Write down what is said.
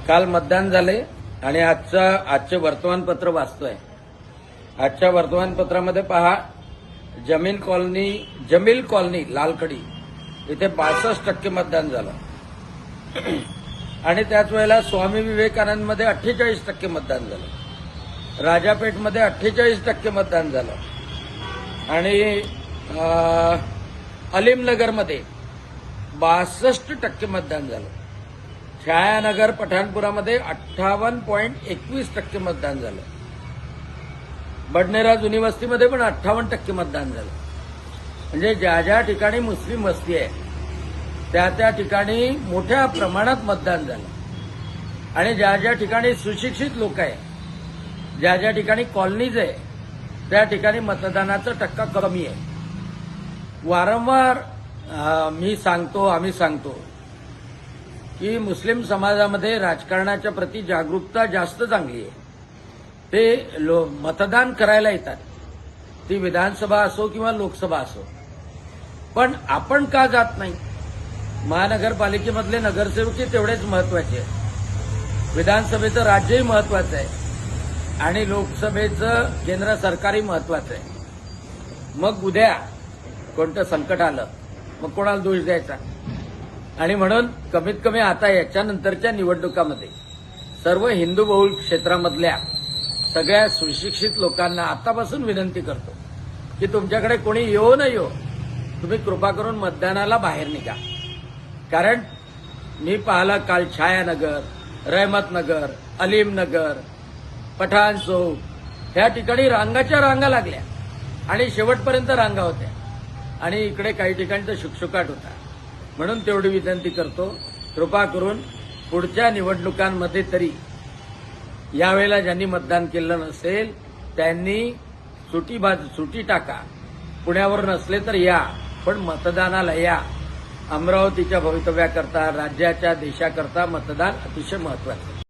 काल मतदान झाले आणि आजचे वर्तमानपत्र वाचतोय. आजच्या वर्तमानपत्रामध्ये पहा, जमील कॉलनी लालकडी इथे 62% मतदान झालं आणि त्याच वेळेला स्वामी विवेकानंदमध्ये 48% मतदान झालं. राजापेठमध्ये 48% मतदान झालं आणि अलीमनगरमध्ये 62% मतदान झालं. छायानगर पठाणपुरामध्ये 58.21% मतदान झालं. बडनेरा जुनी वस्तीमध्ये पण 58% मतदान झालं. म्हणजे ज्या ज्या ठिकाणी मुस्लिम वस्ती आहे त्या ठिकाणी मोठ्या प्रमाणात मतदान झालं आणि ज्या ज्या ठिकाणी सुशिक्षित लोक आहे, ज्या ज्या ठिकाणी कॉलनीज आहे, त्या ठिकाणी मतदानाचा टक्का कमी आहे. वारंवार आम्ही सांगतो की मुस्लिम समाजामध्ये राजकारणाच्या प्रती जागरूकता जास्त चांगली आहे. ते मतदान करायला येतात, ती विधानसभा असो किंवा लोकसभा असो. पण आपण का जात नाही? महानगरपालिकेमधले नगरसेवकही तेवढेच महत्वाचे आहेत, विधानसभेचं राज्यही महत्वाचं आहे आणि लोकसभेचं केंद्र सरकारही महत्वाचं आहे. मग उद्या कोणतं संकट आलं मग कोणाला दोष द्यायचा? आणि म्हणून कमीत कमी आता याच्यानंतरच्या निवडणुकामध्ये सर्व हिंदू बहुल क्षेत्रामधल्या सगळ्या सुशिक्षित लोकांना आतापासून विनंती करतो की तुमच्याकडे कोणी येऊ न येऊ, तुम्ही कृपा करून मतदानाला बाहेर निघा. कारण मी पाहिलं काल छायानगर, रहमतनगर, अलीमनगर, पठाण चौक ह्या ठिकाणी रांगाच्या रांगा लागल्या आणि शेवटपर्यंत रांगा होत्या आणि इकडे काही ठिकाणी तर शुकशुकाट होता. म्हणून तेवढी विनंती करतो, कृपा करून पुढच्या निवडणुकांमध्ये तरी यावेळेला ज्यांनी मतदान केलं नसेल त्यांनी सुटी टाका. पुण्यावर नसले तर या, पण मतदानाला या. अमरावतीच्या भवितव्याकरता, राज्याच्या देशाकरता मतदान अतिशय महत्वाचं.